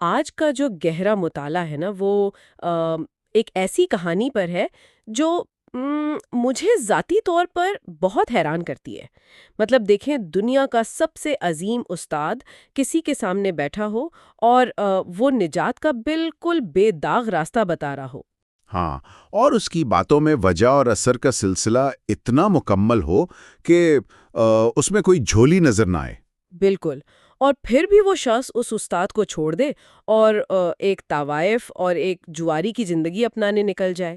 آج کا جو گہرا مطالعہ ہے نا وہ ایک ایسی کہانی پر ہے جو مجھے ذاتی طور پر بہت حیران کرتی ہے۔ مطلب دیکھیں، دنیا کا سب سے عظیم استاد کسی کے سامنے بیٹھا ہو اور وہ نجات کا بالکل بے داغ راستہ بتا رہا ہو۔ ہاں، اور اس کی باتوں میں وجہ اور اثر کا سلسلہ اتنا مکمل ہو کہ اس میں کوئی جھولی نظر نہ آئے۔ بالکل۔ اور پھر بھی وہ شخص اس استاد کو چھوڑ دے اور ایک طوائف اور ایک جواری کی زندگی اپنانے نکل جائے۔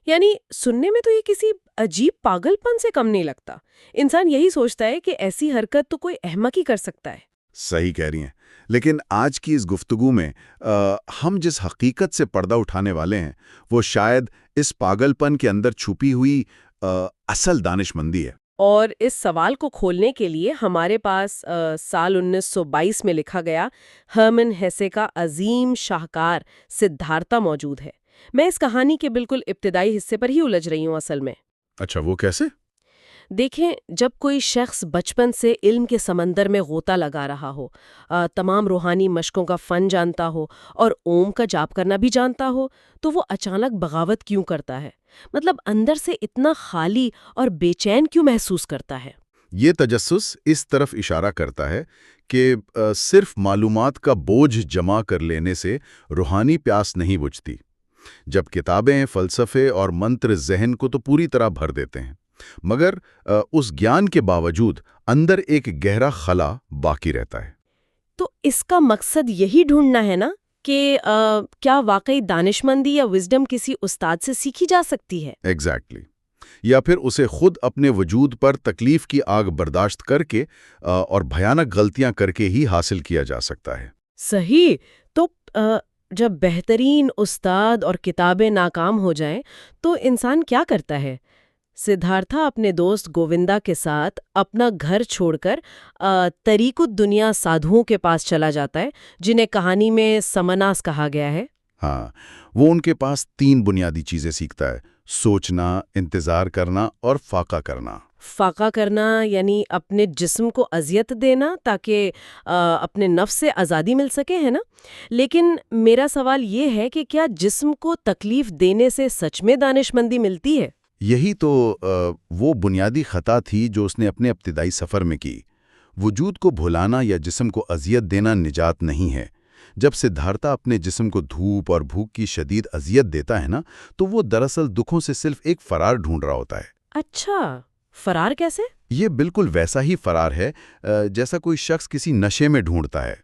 یعنی سننے میں تو یہ کسی عجیب پاگل پن سے کم نہیں لگتا۔ انسان یہی سوچتا ہے کہ ایسی حرکت تو کوئی احمق ہی کر سکتا ہے۔ صحیح کہہ رہی ہیں، لیکن آج کی اس گفتگو میں ہم جس حقیقت سے پردہ اٹھانے والے ہیں وہ شاید اس پاگل پن کے اندر چھپی ہوئی اصل دانش مندی ہے۔ اور اس سوال کو کھولنے کے لیے ہمارے پاس سال 1922 میں لکھا گیا ہرمن ہیسے کا عظیم شاہکار سدھارتھا موجود ہے۔ میں اس کہانی کے بالکل ابتدائی حصے پر ہی الجھ رہی ہوں اصل میں۔ اچھا، وہ کیسے؟ دیکھیں، جب کوئی شخص بچپن سے علم کے سمندر میں غوطہ لگا رہا ہو، تمام روحانی مشقوں کا فن جانتا ہو اور اوم کا جاپ کرنا بھی جانتا ہو، تو وہ اچانک بغاوت کیوں کرتا ہے؟ مطلب اندر سے اتنا خالی اور بے چین کیوں محسوس کرتا ہے؟ یہ تجسس اس طرف اشارہ کرتا ہے کہ صرف معلومات کا بوجھ جمع کر لینے سے روحانی پیاس نہیں بجھتی۔ جب کتابیں، فلسفے اور منتر ذہن کو تو پوری طرح بھر دیتے ہیں، مگر اس گیان کے باوجود اندر ایک گہرا خلا باقی رہتا ہے۔ تو اس کا مقصد یہی ڈھونڈنا ہے نا کہ کیا واقعی دانشمندی یا وزڈم کسی استاد سے سیکھی جا سکتی ہے؟ ایگزیکٹلی۔ یا پھر اسے خود اپنے وجود پر تکلیف کی آگ برداشت کر کے اور بھیانک غلطیاں کر کے ہی حاصل کیا جا سکتا ہے۔ صحیح۔ تو جب بہترین استاد اور کتابیں ناکام ہو جائیں تو انسان کیا کرتا ہے؟ سدھارتھا اپنے دوست گووندا کے ساتھ اپنا گھر چھوڑ کر طریق الدنیا سادھوؤں کے پاس چلا جاتا ہے، جنہیں کہانی میں سمناس کہا گیا ہے۔ ہاں، وہ ان کے پاس 3 بنیادی چیزیں سیکھتا ہے: سوچنا، انتظار کرنا اور فاقہ کرنا۔ فاقہ کرنا یعنی اپنے جسم کو اذیت دینا تاکہ اپنے نفس سے آزادی مل سکے، ہے نا؟ لیکن میرا سوال یہ ہے کہ کیا جسم کو تکلیف دینے سے سچ میں دانشمندی ملتی ہے؟ یہی تو وہ بنیادی خطا تھی جو اس نے اپنے ابتدائی سفر میں کی۔ وجود کو بھلانا یا جسم کو اذیت دینا نجات نہیں ہے۔ جب سدھارتھا اپنے جسم کو دھوپ اور بھوک کی شدید اذیت دیتا ہے نا، تو وہ دراصل دکھوں سے صرف ایک فرار ڈھونڈ رہا ہوتا ہے۔ اچھا، فرار کیسے؟ یہ بالکل ویسا ہی فرار ہے جیسا کوئی شخص کسی نشے میں ڈھونڈتا ہے۔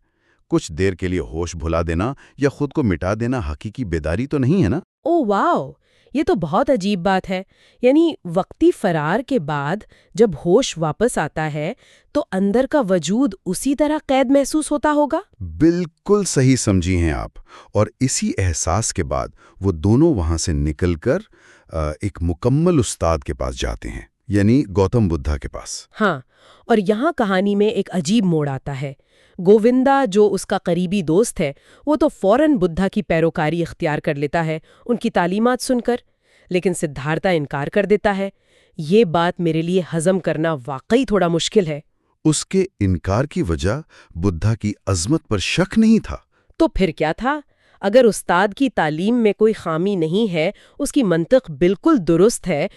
کچھ دیر کے لیے ہوش بھلا دینا یا خود کو مٹا دینا حقیقی بیداری تو نہیں ہے نا؟ او واو، یہ تو بہت عجیب بات ہے۔ یعنی وقتی فرار کے بعد جب ہوش واپس آتا ہے تو اندر کا وجود اسی طرح قید محسوس ہوتا ہوگا؟ بالکل صحیح سمجھی ہیں آپ۔ اور اسی احساس کے بعد وہ دونوں وہاں سے نکل کر ایک مکمل استاد کے پاس جاتے ہیں، یعنی گوتم بدھا کے پاس۔ ہاں، اور یہاں کہانی میں ایک عجیب موڑ آتا ہے۔ گووندا جو اس کا قریبی دوست ہے، وہ تو فوراً بدھا کی پیروکاری اختیار کر لیتا ہے ان کی تعلیمات سن کر، لیکن سدھارتھا انکار کر دیتا ہے۔ یہ بات میرے لیے ہضم کرنا واقعی تھوڑا مشکل ہے۔ اس کے انکار کی وجہ بدھا کی عظمت پر شک نہیں تھا۔ تو پھر کیا تھا؟ اگر استاد کی تعلیم میں کوئی خامی نہیں ہے، اس کی منطق بالکل درست ہے،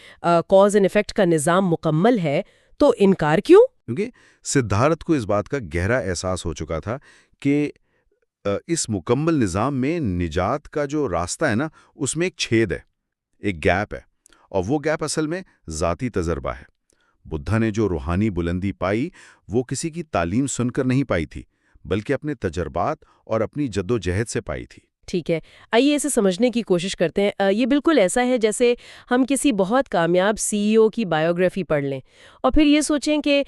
کاز اینڈ ایفیکٹ کا نظام مکمل ہے، تو انکار کیوں؟ کیونکہ سدھارتھ کو اس بات کا گہرا احساس ہو چکا تھا کہ اس مکمل نظام میں نجات کا جو راستہ ہے نا، اس میں ایک چھید ہے، ایک گیپ ہے، اور وہ گیپ اصل میں ذاتی تجربہ ہے۔ بدھا نے جو روحانی بلندی پائی وہ کسی کی تعلیم سن کر نہیں پائی تھی، بلکہ اپنے تجربات اور اپنی جدوجہد سے پائی تھی۔ ٹھیک ہے، آئیے اسے سمجھنے کی کوشش کرتے ہیں۔ یہ بالکل ایسا ہے جیسے ہم کسی بہت کامیاب CEO کی بایوگرافی پڑھ لیں اور پھر یہ سوچیں کہ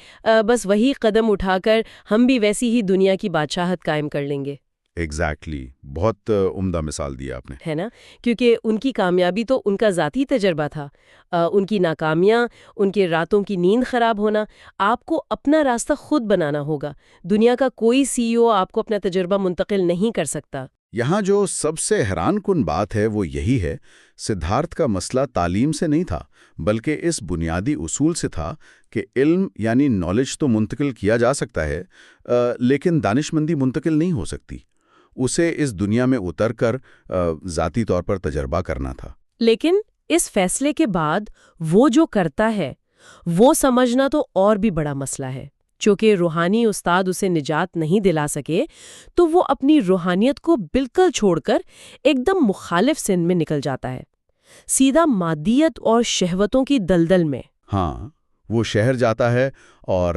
بس وہی قدم اٹھا کر ہم بھی ویسی ہی دنیا کی بادشاہت قائم کر لیں گے۔ ایگزیکٹلی، بہت عمدہ مثال دیا آپ نے۔ ہے نا؟ کیونکہ ان کی کامیابی تو ان کا ذاتی تجربہ تھا، ان کی ناکامیاں، ان کے راتوں کی نیند خراب ہونا۔ آپ کو اپنا راستہ خود بنانا ہوگا۔ دنیا کا کوئی CEO آپ کو اپنا تجربہ منتقل نہیں کر سکتا۔ یہاں جو سب سے حیران کن بات ہے وہ یہی ہے، سدھارتھ کا مسئلہ تعلیم سے نہیں تھا، بلکہ اس بنیادی اصول سے تھا کہ علم یعنی نالج تو منتقل کیا جا سکتا ہے، لیکن دانشمندی منتقل نہیں ہو سکتی۔ اسے اس دنیا میں اتر کر ذاتی طور پر تجربہ کرنا تھا۔ لیکن اس فیصلے کے بعد وہ جو کرتا ہے وہ سمجھنا تو اور بھی بڑا مسئلہ ہے۔ چونکہ روحانی استاد اسے نجات نہیں دلا سکے تو وہ اپنی روحانیت کو بالکل چھوڑ کر ایک دم مخالف سمت میں نکل جاتا ہے، سیدھا مادیت اور شہوتوں کی دلدل میں۔ ہاں، وہ شہر جاتا ہے اور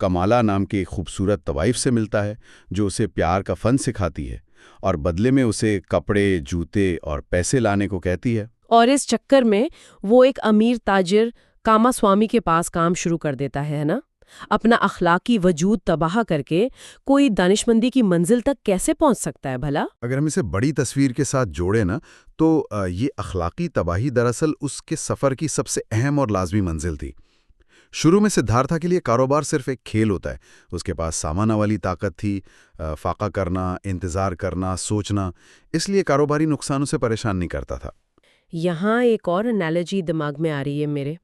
کمالا نام کی ایک خوبصورت طوائف سے ملتا ہے جو اسے پیار کا فن سکھاتی ہے اور بدلے میں اسے کپڑے، جوتے اور پیسے لانے کو کہتی ہے۔ اور اس چکر میں وہ ایک امیر تاجر کاما سوامی کے پاس کام شروع کر دیتا ہے نا؟ اپنا اخلاقی وجود تباہ کر کے کوئی دانشمندی کی منزل تک کیسے پہنچ سکتا ہے بھلا؟ اگر ہم اسے بڑی تصویر کے ساتھ جوڑیں نا تو یہ اخلاقی تباہی دراصل اس کے سفر کی سب سے اہم اور لازمی منزل تھی۔ شروع میں سدھارتھا کے لیے کاروبار صرف ایک کھیل ہوتا ہے۔ اس کے پاس سامانہ والی طاقت تھی، فاقہ کرنا، انتظار کرنا، سوچنا، اس لیے کاروباری نقصانوں سے پریشان نہیں کرتا تھا۔ یہاں ایک اور انالوجی دماغ میں آ رہی ہے میرے۔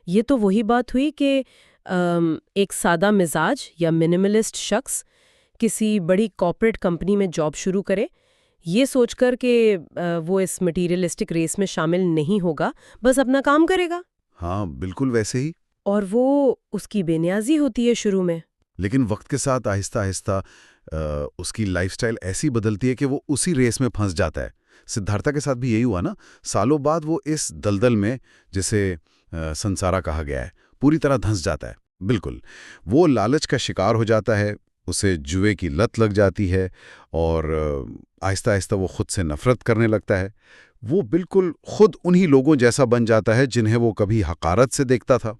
یہ تو وہی بات ہوئی کہ ایک سادہ مزاج یا منیملسٹ شخص کسی بڑی کارپوریٹ کمپنی میں جاب شروع کرے، یہ سوچ کر کہ وہ اس مٹیریلسٹک ریس میں شامل نہیں ہوگا، بس اپنا کام کرے گا۔ ہاں، بالکل ویسے ہی۔ اور وہ اس کی بے نیازی ہوتی ہے شروع میں، لیکن وقت کے ساتھ آہستہ آہستہ اس کی لائف سٹائل ایسی بدلتی ہے کہ وہ اسی ریس میں پھنس جاتا ہے۔ سدھارتھا کے ساتھ بھی یہی ہوا نا۔ سالوں بعد وہ اس دلدل میں، جسے سنسارا کہا گیا ہے، پوری طرح دھنس جاتا ہے۔ بالکل، وہ لالچ کا شکار ہو جاتا ہے، اسے جوئے کی لت لگ جاتی ہے اور آہستہ آہستہ وہ خود سے نفرت کرنے لگتا ہے۔ وہ بالکل خود انہی لوگوں جیسا بن جاتا ہے جنہیں وہ کبھی حقارت سے دیکھتا تھا،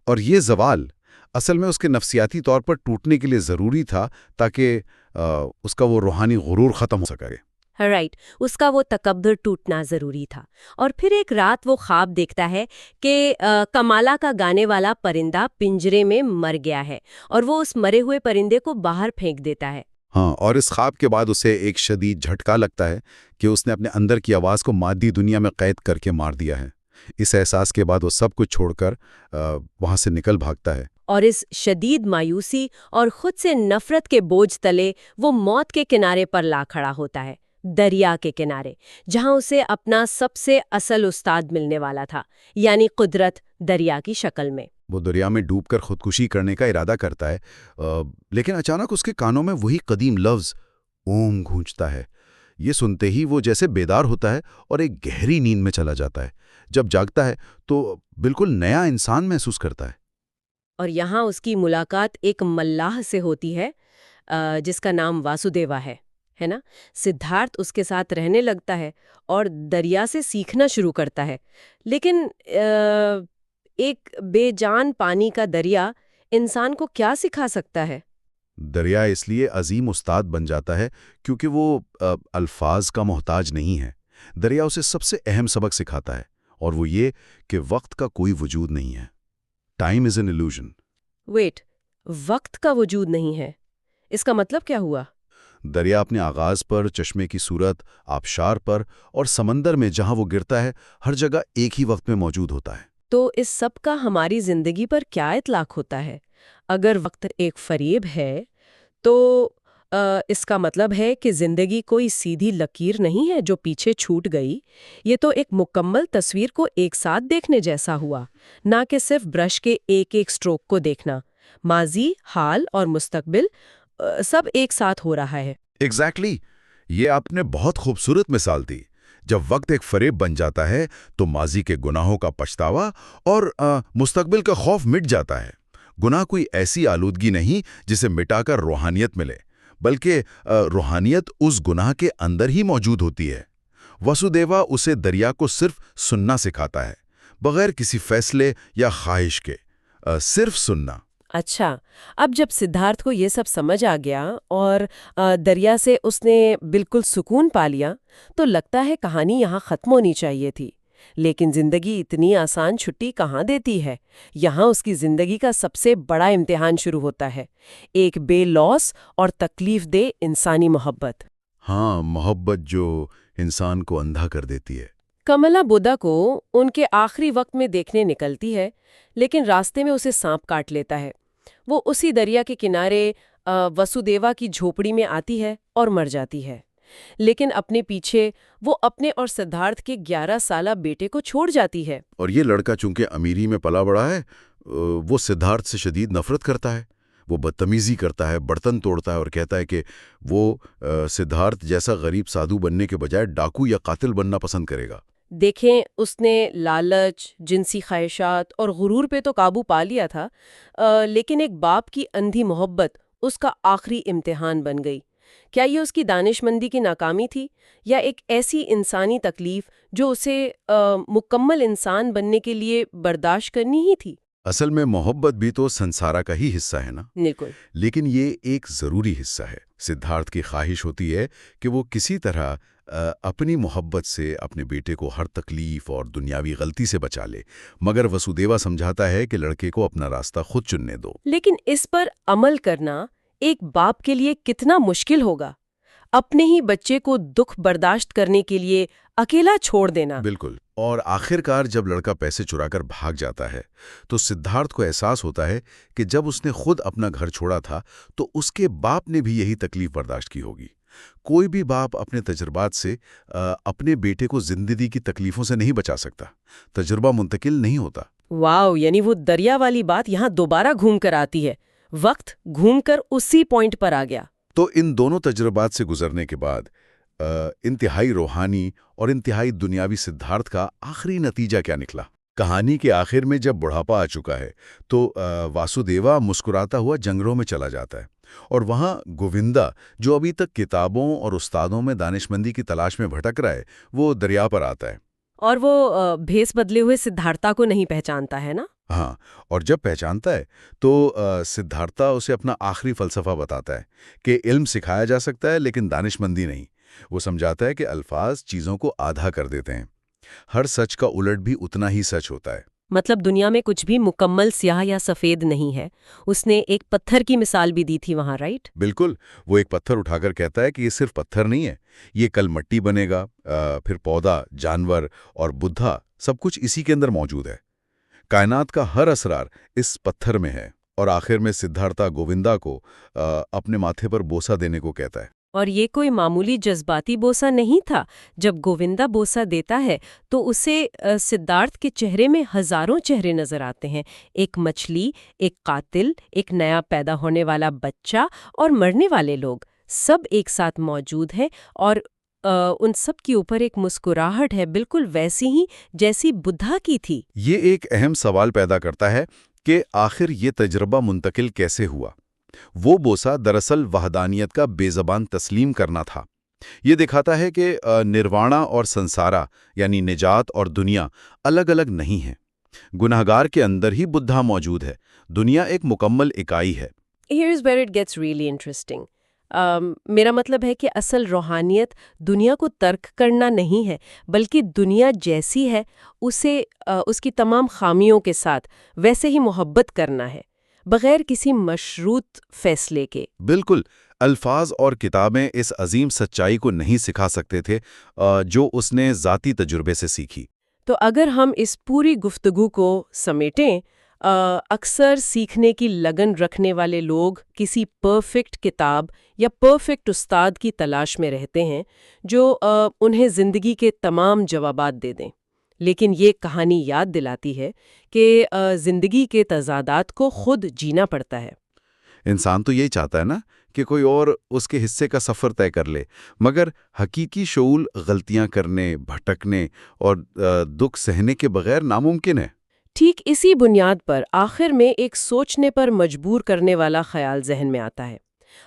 اور یہ زوال اصل میں اس کے نفسیاتی طور پر ٹوٹنے کے لیے ضروری تھا تاکہ اس کا وہ روحانی غرور ختم ہو سکے۔ رائٹ، اس کا وہ تکبر ٹوٹنا ضروری تھا۔ اور پھر ایک رات وہ خواب دیکھتا ہے کہ کمالا کا گانے والا پرندہ پنجرے میں مر گیا ہے اور وہ اس مرے ہوئے پرندے کو باہر پھینک دیتا ہے۔ ہاں، اور اس خواب کے بعد اسے ایک شدید جھٹکا لگتا ہے کہ اس نے اپنے اندر کی آواز کو مادی دنیا میں قید کر کے مار دیا ہے۔ اس احساس کے بعد وہ سب کچھ چھوڑ کر وہاں سے نکل بھاگتا ہے۔ اور اس شدید مایوسی اور خود سے نفرت کے بوجھ تلے وہ موت کے کنارے پر لا کھڑا ہوتا ہے، دریا کے کنارے، جہاں اسے اپنا سب سے اصل استاد ملنے والا تھا، یعنی قدرت دریا کی شکل میں۔ وہ دریا میں ڈوب کر خودکشی کرنے کا ارادہ کرتا ہے، لیکن اچانک اس کے کانوں میں وہی قدیم لفظ اوم گونجتا ہے۔ یہ سنتے ہی وہ جیسے بیدار ہوتا ہے اور ایک گہری نیند میں چلا جاتا ہے۔ جب جاگتا ہے تو بالکل نیا انسان محسوس کرتا ہے۔ اور یہاں اس کی ملاقات ایک ملاح سے ہوتی ہے جس کا نام واسودیوا ہے نا؟ سدھارتھ اس کے ساتھ رہنے لگتا ہے اور دریا سے سیکھنا شروع کرتا ہے، لیکن ایک بے جان پانی کا دریا انسان کو کیا سکھا سکتا ہے؟ دریا اس لیے عظیم استاد بن جاتا ہے کیونکہ وہ الفاظ کا محتاج نہیں ہے۔ دریا اسے سب سے اہم سبق سکھاتا ہے، اور وہ یہ کہ وقت کا کوئی وجود نہیں ہے۔ Time is an illusion۔ Wait, وقت کا وجود نہیں ہے، اس کا مطلب کیا ہوا؟ دریا اپنے آغاز پر، چشمے کی صورت، آبشار پر اور سمندر میں جہاں وہ گرتا ہے، ہر جگہ ایک ہی وقت میں موجود ہوتا ہے۔ تو اس سب کا ہماری زندگی پر کیا اطلاق ہوتا ہے؟ اگر وقت ایک فریب ہے تو اس کا مطلب ہے کہ زندگی کوئی سیدھی لکیر نہیں ہے جو پیچھے چھوٹ گئی۔ یہ تو ایک مکمل تصویر کو ایک ساتھ دیکھنے جیسا ہوا، نہ کہ صرف برش کے ایک ایک سٹروک کو دیکھنا۔ ماضی، حال اور مستقبل سب ایک ساتھ ہو رہا ہے۔ ایگزیکٹلی، یہ آپ نے بہت خوبصورت مثال دی۔ جب وقت ایک فریب بن جاتا ہے تو ماضی کے گناہوں کا پچھتاوا اور مستقبل کا خوف مٹ جاتا ہے۔ گناہ کوئی ایسی آلودگی نہیں جسے مٹا کر روحانیت ملے، بلکہ روحانیت اس گناہ کے اندر ہی موجود ہوتی ہے۔ وسودیوا اسے دریا کو صرف سننا سکھاتا ہے، بغیر کسی فیصلے یا خواہش کے، صرف سننا۔ اچھا، اب جب سدھارتھ کو یہ سب سمجھ آ گیا اور دریا سے اس نے بالکل سکون پا لیا تو لگتا ہے کہانی یہاں ختم ہونی چاہیے تھی، لیکن زندگی اتنی آسان چھٹی کہاں دیتی ہے۔ یہاں اس کی زندگی کا سب سے بڑا امتحان شروع ہوتا ہے، ایک بے لوث اور تکلیف دہ انسانی محبت۔ ہاں، محبت جو انسان کو اندھا کر دیتی ہے۔ کملا بدھا کو ان کے آخری وقت میں دیکھنے نکلتی ہے، لیکن راستے میں اسے سانپ کاٹ لیتا ہے۔ وہ اسی دریا کے کنارے وسودیوا کی جھوپڑی میں آتی ہے اور مر جاتی ہے، لیکن اپنے پیچھے وہ اپنے اور سدھارتھ کے 11 سالہ بیٹے کو چھوڑ جاتی ہے۔ اور یہ لڑکا چونکہ امیری میں پلا بڑا ہے، وہ سدھارتھ سے شدید نفرت کرتا ہے۔ وہ بدتمیزی کرتا ہے، برتن توڑتا ہے اور کہتا ہے کہ وہ سدھارتھ جیسا غریب سادھو بننے کے بجائے ڈاکو یا قاتل بننا پسند کرے گا۔ دیکھیں، اس نے لالچ، جنسی خواہشات اور غرور پہ تو قابو پا لیا تھا، لیکن ایک باپ کی اندھی محبت اس کا آخری امتحان بن گئی۔ کیا یہ اس کی دانشمندی کی ناکامی تھی، یا ایک ایسی انسانی تکلیف جو اسے مکمل انسان بننے کے لیے برداشت کرنی ہی تھی؟ اصل میں محبت بھی تو سنسارا کا ہی حصہ ہے نا، بالکل۔ لیکن یہ ایک ضروری حصہ ہے۔ سدھارتھ کی خواہش ہوتی ہے کہ وہ کسی طرح اپنی محبت سے اپنے بیٹے کو ہر تکلیف اور دنیاوی غلطی سے بچا لے، مگر وسودیوا سمجھاتا ہے کہ لڑکے کو اپنا راستہ خود چننے دو۔ لیکن اس پر عمل کرنا ایک باپ کے لیے کتنا مشکل ہوگا، اپنے ہی بچے کو دکھ برداشت کرنے کے لیے اکیلا چھوڑ دینا۔ بالکل۔ اور آخرکار جب لڑکا پیسے چرا کر بھاگ جاتا ہے تو سدھارتھ کو احساس ہوتا ہے کہ جب اس نے خود اپنا گھر چھوڑا تھا تو اس کے باپ نے بھی یہی تکلیف برداشت کی ہوگی۔ کوئی بھی باپ اپنے تجربات سے اپنے بیٹے کو زندگی کی تکلیفوں سے نہیں بچا سکتا، تجربہ منتقل نہیں ہوتا۔ واو، یعنی وہ دریا والی بات یہاں دوبارہ گھوم کر آتی ہے، وقت گھوم کر اسی پوائنٹ پر آ گیا۔ تو ان دونوں تجربات سے گزرنے کے بعد انتہائی روحانی اور انتہائی دنیاوی سدھارتھ کا آخری نتیجہ کیا نکلا؟ کہانی کے آخر میں جب بڑھاپا آ چکا ہے تو واسودیوا مسکراتا ہوا جنگلوں میں چلا جاتا ہے، اور وہاں گووندا، جو ابھی تک کتابوں اور استادوں میں دانشمندی کی تلاش میں بھٹک رہا ہے، وہ دریا پر آتا ہے۔ اور وہ بھیس بدلے ہوئے سدھارتھا کو نہیں پہچانتا ہے نا؟ ہاں، اور جب پہچانتا ہے تو سدھارتھا اسے اپنا آخری فلسفہ بتاتا ہے کہ علم سکھایا جا سکتا ہے لیکن دانشمندی نہیں۔ وہ سمجھاتا ہے کہ الفاظ چیزوں کو آدھا کر دیتے ہیں، ہر سچ کا الٹ بھی اتنا ہی سچ ہوتا ہے۔ مطلب دنیا میں کچھ بھی مکمل سیاہ یا سفید نہیں ہے۔ اس نے ایک پتھر کی مثال بھی دی تھی وہاں، رائٹ؟ بالکل، وہ ایک پتھر اٹھا کر کہتا ہے کہ یہ صرف پتھر نہیں ہے، یہ کل مٹی بنے گا، پھر پودا، جانور اور بدھا، سب کچھ اسی کے اندر موجود ہے۔ کائنات کا ہر اسرار اس پتھر میں ہے۔ اور آخر میں سدھارتھا گووندا کو اپنے ماتھے پر بوسہ دینے کو کہتا ہے۔ اور یہ کوئی معمولی جذباتی بوسہ نہیں تھا۔ جب گووندا بوسہ دیتا ہے تو اسے سدھارتھ کے چہرے میں ہزاروں چہرے نظر آتے ہیں، ایک مچھلی، ایک قاتل، ایک نیا پیدا ہونے والا بچہ اور مرنے والے لوگ، سب ایک ساتھ موجود ہیں، اور ان سب کے اوپر ایک مسکراہٹ ہے، بالکل ویسی ہی جیسی بدھا کی تھی۔ یہ ایک اہم سوال پیدا کرتا ہے کہ آخر یہ تجربہ منتقل کیسے ہوا؟ وہ بوسہ دراصل وحدانیت کا بے زبان تسلیم کرنا تھا۔ یہ دکھاتا ہے کہ نروانا اور سنسارا، یعنی نجات اور دنیا، الگ الگ نہیں ہیں۔ گناہگار کے اندر ہی بدھا موجود ہے، دنیا ایک مکمل اکائی ہے۔ Here's where it gets really interesting. میرا مطلب ہے کہ اصل روحانیت دنیا کو ترک کرنا نہیں ہے، بلکہ دنیا جیسی ہے اسے اس کی تمام خامیوں کے ساتھ ویسے ہی محبت کرنا ہے، بغیر کسی مشروط فیصلے کے۔ بالکل، الفاظ اور کتابیں اس عظیم سچائی کو نہیں سکھا سکتے تھے جو اس نے ذاتی تجربے سے سیکھی۔ تو اگر ہم اس پوری گفتگو کو سمیٹیں، اکثر سیکھنے کی لگن رکھنے والے لوگ کسی پرفیکٹ کتاب یا پرفیکٹ استاد کی تلاش میں رہتے ہیں جو انہیں زندگی کے تمام جوابات دے دیں، لیکن یہ کہانی یاد دلاتی ہے کہ زندگی کے تضادات کو خود جینا پڑتا ہے۔ انسان تو یہی چاہتا ہے نا کہ کوئی اور اس کے حصے کا سفر طے کر لے، مگر حقیقی شعور غلطیاں کرنے، بھٹکنے اور دکھ سہنے کے بغیر ناممکن ہے۔ ٹھیک اسی بنیاد پر آخر میں ایک سوچنے پر مجبور کرنے والا خیال ذہن میں آتا ہے۔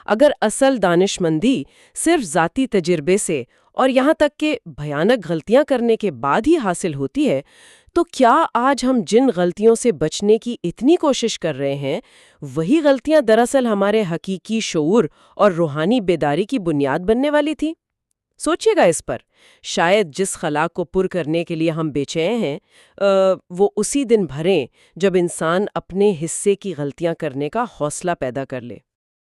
اگر اصل دانشمندی صرف ذاتی تجربے سے اور یہاں تک کہ بھیانک غلطیاں کرنے کے بعد ہی حاصل ہوتی ہے، تو کیا آج ہم جن غلطیوں سے بچنے کی اتنی کوشش کر رہے ہیں، وہی غلطیاں دراصل ہمارے حقیقی شعور اور روحانی بیداری کی بنیاد بننے والی تھی؟ سوچیے گا اس پر۔ شاید جس خلا کو پر کرنے کے لیے ہم بے چین ہیں، وہ اسی دن بھریں جب انسان اپنے حصے کی غلطیاں کرنے کا حوصلہ پیدا کر لے۔